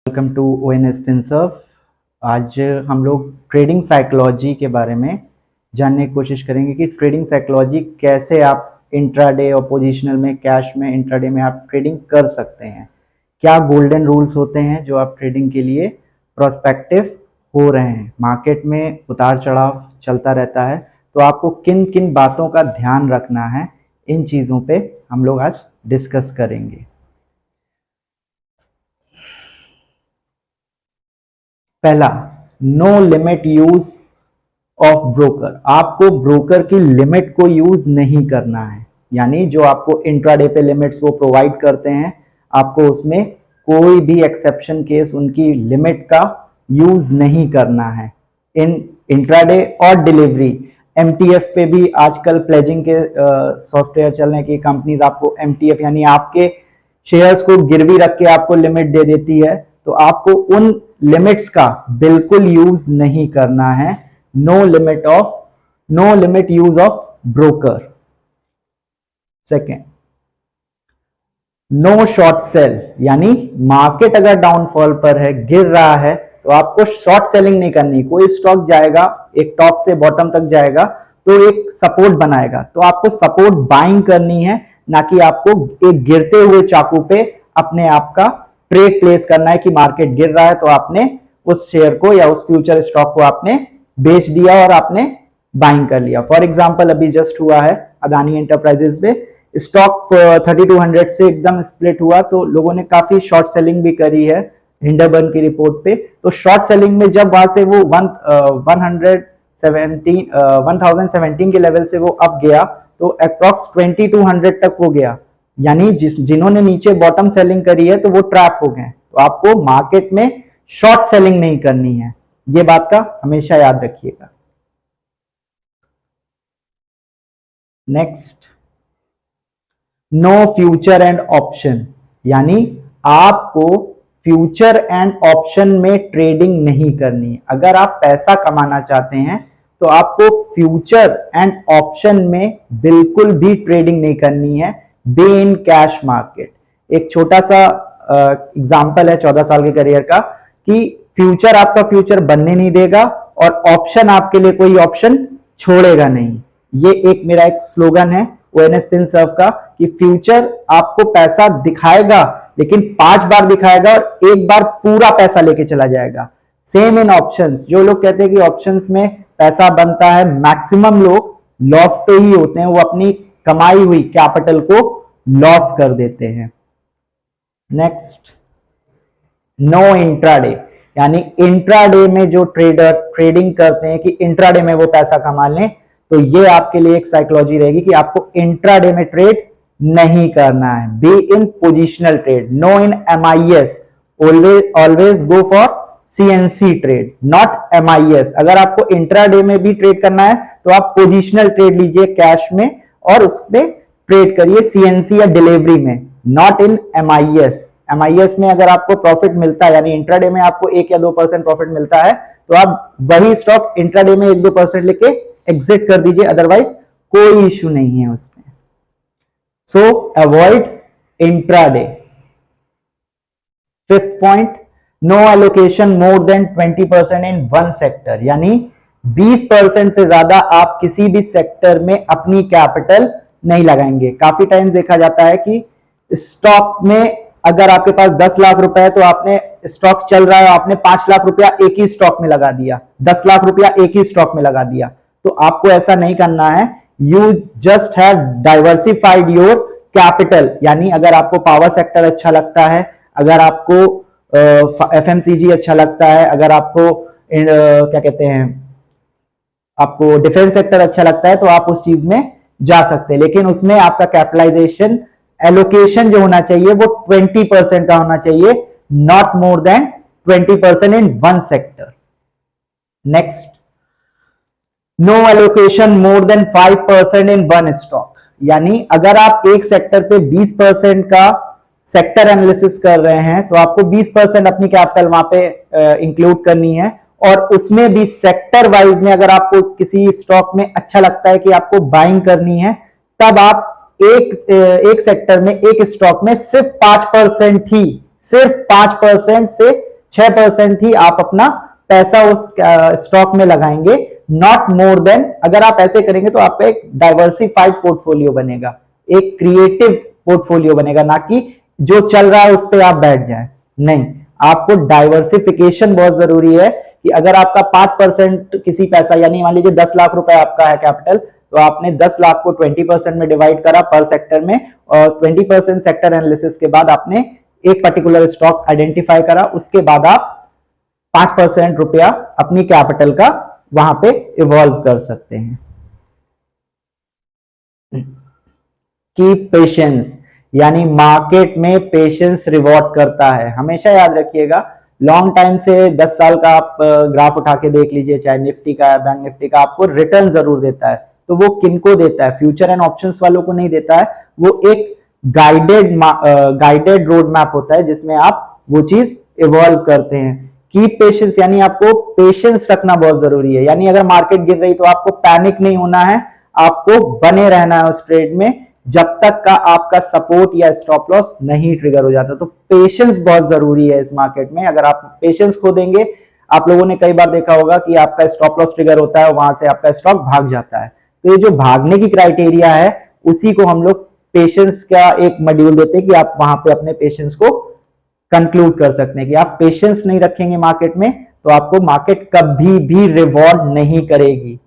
Welcome to ONS FinServ। आज हम लोग ट्रेडिंग साइकोलॉजी के बारे में जानने की कोशिश करेंगे कि ट्रेडिंग साइकोलॉजी कैसे आप इंट्राडे और पोजिशनल में, कैश में, इंट्राडे में आप ट्रेडिंग कर सकते हैं। क्या गोल्डन रूल्स होते हैं जो आप ट्रेडिंग के लिए प्रोस्पेक्टिव हो रहे हैं। मार्केट में उतार चढ़ाव चलता रहता है, तो आपको किन किन बातों का ध्यान रखना है, इन चीज़ों पे हम लोग आज डिस्कस करेंगे। पहला, no limit use of broker. आपको ब्रोकर की लिमिट को यूज नहीं करना है, यानी जो आपको इंट्राडे पे लिमिट्स वो प्रोवाइड करते हैं, आपको उसमें कोई भी एक्सेप्शन केस उनकी लिमिट का यूज नहीं करना है। इन इंट्राडे और डिलीवरी MTF पे भी आजकल प्लेजिंग के सॉफ्टवेयर चल रहे हैं कि कंपनीज आपको MTF यानी आपके शेयर्स को गिरवी रख के आपको लिमिट दे देती है, तो आपको उन लिमिट्स का बिल्कुल यूज नहीं करना है। No limit use of broker. Second, no short sell, यानी मार्केट अगर डाउनफॉल पर है, गिर रहा है, तो आपको शॉर्ट सेलिंग नहीं करनी। कोई स्टॉक जाएगा, एक टॉप से बॉटम तक जाएगा तो एक सपोर्ट बनाएगा, तो आपको सपोर्ट बाइंग करनी है, ना कि आपको एक गिरते हुए चाकू पे अपने आप का ट्रेड प्लेस करना है कि मार्केट गिर रहा है तो आपने उस शेयर को या उस फ्यूचर स्टॉक को आपने बेच दिया और आपने बाइंग कर लिया। फॉर एग्जांपल अभी जस्ट हुआ है अदानी एंटरप्राइजेस पे, स्टॉक 3200 से एकदम स्प्लिट हुआ, तो लोगों ने काफी शॉर्ट सेलिंग भी करी है हिंडरबर्न की रिपोर्ट पे। तो शॉर्ट सेलिंग में जब वहां से वो 1017 के लेवल से वो अप गया, तो अप्रॉक्स 2200 तक वो गया, यानी जिन्होंने नीचे बॉटम सेलिंग करी है तो वो ट्रैप हो गए। तो आपको मार्केट में शॉर्ट सेलिंग नहीं करनी है, ये बात का हमेशा याद रखिएगा। Next, no future and option, यानी आपको फ्यूचर एंड ऑप्शन में ट्रेडिंग नहीं करनी है। अगर आप पैसा कमाना चाहते हैं तो आपको फ्यूचर एंड ऑप्शन में बिल्कुल भी ट्रेडिंग नहीं करनी है। Be in cash market. एक छोटा सा एग्जांपल है 14 साल के करियर का, कि फ्यूचर आपका फ्यूचर बनने नहीं देगा और ऑप्शन आपके लिए कोई ऑप्शन छोड़ेगा नहीं। ये एक मेरा एक स्लोगन है ONS FinServ का, कि फ्यूचर आपको पैसा दिखाएगा, लेकिन 5 बार दिखाएगा और एक बार पूरा पैसा लेके चला जाएगा। Same in options. जो लोग कहते हैं कि ऑप्शंस में पैसा बनता है, मैक्सिमम लोग लॉस पे ही होते हैं, वो अपनी कमाई हुई कैपिटल को लॉस कर देते हैं। नेक्स्ट, नो इंट्राडे, यानी इंट्राडे में जो ट्रेडर ट्रेडिंग करते हैं कि इंट्राडे में वो पैसा कमा लें, तो ये आपके लिए एक साइकोलॉजी रहेगी कि आपको इंट्राडे में ट्रेड नहीं करना है। Be in positional trade, no in MIS, always go for CNC trade, not MIS। अगर आपको इंट्राडे में भी ट्रेड करना है तो आप पोजिशनल ट्रेड लीजिए कैश में और उसमें ट्रेड करिए CNC या डिलीवरी में, नॉट इन MIS। MIS में अगर आपको प्रॉफिट मिलता है, यानी इंट्राडे में आपको 1 या 2% प्रॉफिट मिलता है, तो आप वही स्टॉक इंट्राडे में 1-2% लेके एग्जिट कर दीजिए, अदरवाइज कोई इश्यू नहीं है उसमें। So avoid intraday. Fifth point, no allocation more than 20% in one sector, यानी 20% से ज्यादा आप किसी भी सेक्टर में अपनी कैपिटल नहीं लगाएंगे। काफी टाइम देखा जाता है कि स्टॉक में अगर आपके पास 10 लाख रुपए है, तो आपने स्टॉक चल रहा है, आपने 5 लाख रुपया एक ही स्टॉक में लगा दिया, 10 लाख रुपया एक ही स्टॉक में लगा दिया। तो आपको ऐसा नहीं करना है। You just have diversified your capital, यानी अगर आपको पावर सेक्टर अच्छा लगता है, अगर आपको FMCG अच्छा लगता है, अगर आपको क्या कहते हैं, आपको डिफेंस सेक्टर अच्छा लगता है, तो आप उस चीज में जा सकते हैं, लेकिन उसमें आपका कैपिटलाइजेशन एलोकेशन जो होना चाहिए वो 20% का होना चाहिए, not more than 20% in one sector. Next, no allocation more than 5% in one stock, यानी अगर आप एक सेक्टर पे 20% का सेक्टर एनालिसिस कर रहे हैं, तो आपको 20% अपनी कैपिटल वहां पे इंक्लूड करनी है, और उसमें भी सेक्टर वाइज में अगर आपको किसी स्टॉक में अच्छा लगता है कि आपको बाइंग करनी है, तब आप एक सेक्टर में, एक स्टॉक में सिर्फ 5% ही, सिर्फ 5% से 6% ही आप अपना पैसा उस स्टॉक में लगाएंगे, नॉट मोर देन। अगर आप ऐसे करेंगे तो आपका एक डाइवर्सिफाइड पोर्टफोलियो बनेगा, एक क्रिएटिव पोर्टफोलियो बनेगा, ना कि जो चल रहा है उस पर आप बैठ जाए। नहीं, आपको डाइवर्सिफिकेशन बहुत जरूरी है कि अगर आपका 5% किसी पैसा, यानी मान लीजिए 10 लाख रुपए आपका है कैपिटल, तो आपने 10 लाख को 20% में डिवाइड करा पर सेक्टर में, और 20% सेक्टर एनालिसिस के बाद आपने एक पर्टिकुलर स्टॉक आइडेंटिफाई करा, उसके बाद आप 5% रुपया अपनी कैपिटल का वहां पे इवॉल्व कर सकते हैं। कीप पेशेंस, यानी मार्केट में पेशेंस रिवॉर्ड करता है। हमेशा याद रखिएगा, लॉन्ग टाइम से 10 साल का आप ग्राफ उठा के देख लीजिए, चाहे निफ्टी का, बैंक निफ्टी का, आपको रिटर्न जरूर देता है। तो वो किनको देता है? फ्यूचर एंड ऑप्शंस वालों को नहीं देता है। वो एक गाइडेड रोड मैप होता है जिसमें आप वो चीज इवॉल्व करते हैं। कीप पेशेंस, यानी आपको पेशेंस रखना बहुत जरूरी है। यानी अगर मार्केट गिर रही तो आपको पैनिक नहीं होना है, आपको बने रहना है उस ट्रेड में जब तक का आपका सपोर्ट या स्टॉप लॉस नहीं ट्रिगर हो जाता। तो पेशेंस बहुत जरूरी है इस मार्केट में। अगर आप पेशेंस खो देंगे, आप लोगों ने कई बार देखा होगा कि आपका स्टॉप लॉस ट्रिगर होता है, वहां से आपका स्टॉक भाग जाता है। तो ये जो भागने की क्राइटेरिया है, उसी को हम लोग पेशेंस का एक मॉड्यूल देते हैं कि आप वहां पे अपने पेशेंस को कंक्लूड कर सकते हैं कि आप पेशेंस नहीं रखेंगे मार्केट में तो आपको मार्केट कभी भी रिवॉर्ड नहीं करेगी।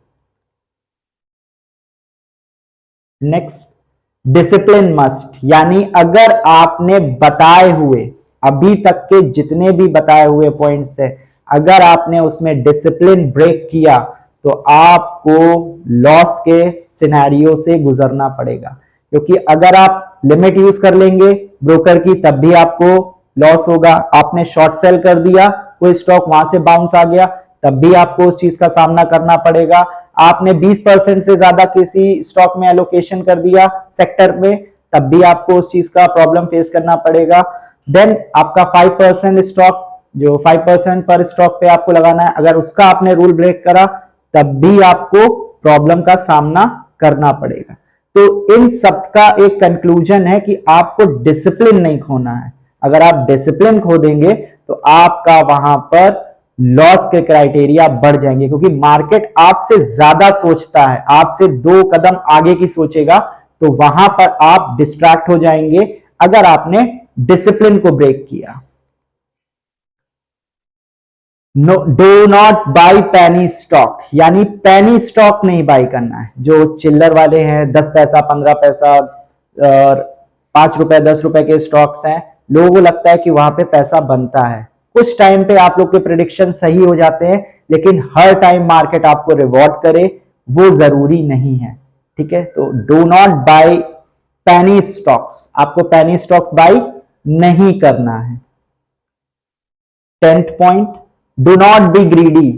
नेक्स्ट, डिसिप्लिन मस्ट, यानी अगर आपने बताए हुए अभी तक के जितने भी बताए हुए पॉइंट्स थे, अगर आपने उसमें डिसिप्लिन ब्रेक किया तो आपको लॉस के सिनेरियो से गुजरना पड़ेगा। क्योंकि अगर आप लिमिट यूज कर लेंगे ब्रोकर की, तब भी आपको लॉस होगा। आपने शॉर्ट सेल कर दिया, कोई स्टॉक वहां से बाउंस आ गया, तब भी आपको उस चीज का सामना करना पड़ेगा। आपने 20% से ज्यादा किसी स्टॉक में एलोकेशन कर दिया सेक्टर में, तब भी आपको उस चीज का प्रॉब्लम फेस करना पड़ेगा। देन आपका 5% स्टॉक, जो 5% पर स्टॉक पे आपको लगाना है, अगर उसका आपने रूल ब्रेक करा तब भी आपको प्रॉब्लम का सामना करना पड़ेगा। तो इन सब का एक कंक्लूजन है कि आपको डिसिप्लिन नहीं खोना है। अगर आप डिसिप्लिन खो देंगे तो आपका वहां पर लॉस के क्राइटेरिया बढ़ जाएंगे, क्योंकि मार्केट आपसे ज्यादा सोचता है, आपसे 2 कदम आगे की सोचेगा, तो वहां पर आप डिस्ट्रैक्ट हो जाएंगे अगर आपने डिसिप्लिन को ब्रेक किया। No, do not buy penny stock, यानी पेनी स्टॉक नहीं बाई करना है। जो चिल्लर वाले हैं, 10 पैसा 15 पैसा और 5 रुपए 10 रुपए के स्टॉक्स हैं, लोगों को लगता है कि वहां पे पैसा बनता है। कुछ टाइम पे आप लोग के प्रेडिक्शन सही हो जाते हैं, लेकिन हर टाइम मार्केट आपको रिवॉर्ड करे वो जरूरी नहीं है। ठीक है, तो do not buy penny stocks, आपको पेनी स्टॉक्स बाई नहीं करना है। 10th point, do not be greedy,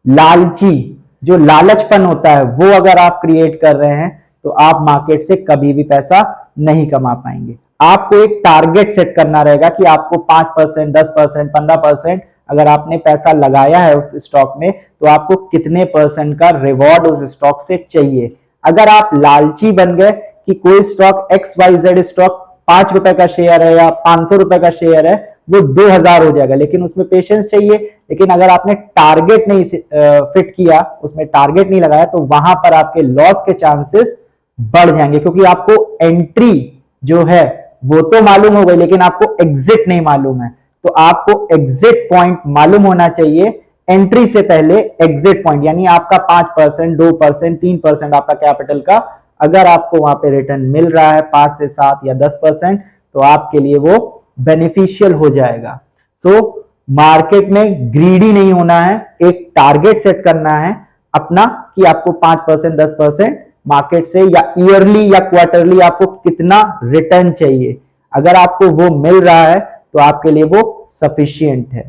लालची, जो लालचपन होता है वो अगर आप क्रिएट कर रहे हैं तो आप मार्केट से कभी भी पैसा नहीं कमा पाएंगे। आपको एक टारगेट सेट करना रहेगा कि आपको 5%, 10%, 15%, अगर आपने पैसा लगाया है उस स्टॉक में तो आपको कितने % का रिवॉर्ड उस स्टॉक से चाहिए। अगर आप लालची बन गए कि कोई स्टॉक XYZ स्टॉक 5 रुपए का शेयर है या 500 रुपए का शेयर है, वो 2000 हो जाएगा, लेकिन उसमें पेशेंस चाहिए। लेकिन अगर आपने टारगेट नहीं फिट किया, उसमें टारगेट नहीं लगाया, तो वहां पर आपके लॉस के चांसेस बढ़ जाएंगे, क्योंकि आपको एंट्री जो है वो तो मालूम हो गई, लेकिन आपको एग्जिट नहीं मालूम है। तो आपको एग्जिट पॉइंट मालूम होना चाहिए एंट्री से पहले। एग्जिट पॉइंट यानी आपका 5%, 2%, 3% आपका कैपिटल का अगर आपको वहां पे रिटर्न मिल रहा है 5 से 7 या 10%, तो आपके लिए वो बेनिफिशियल हो जाएगा। सो मार्केट में ग्रीडी नहीं होना है, एक टारगेट सेट करना है अपना कि आपको 5%, 10% मार्केट से या ईयरली या क्वार्टरली आपको कितना रिटर्न चाहिए। अगर आपको वो मिल रहा है तो आपके लिए वो सफिशिएंट है।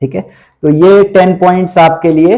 ठीक है, तो ये 10 पॉइंट्स आपके लिए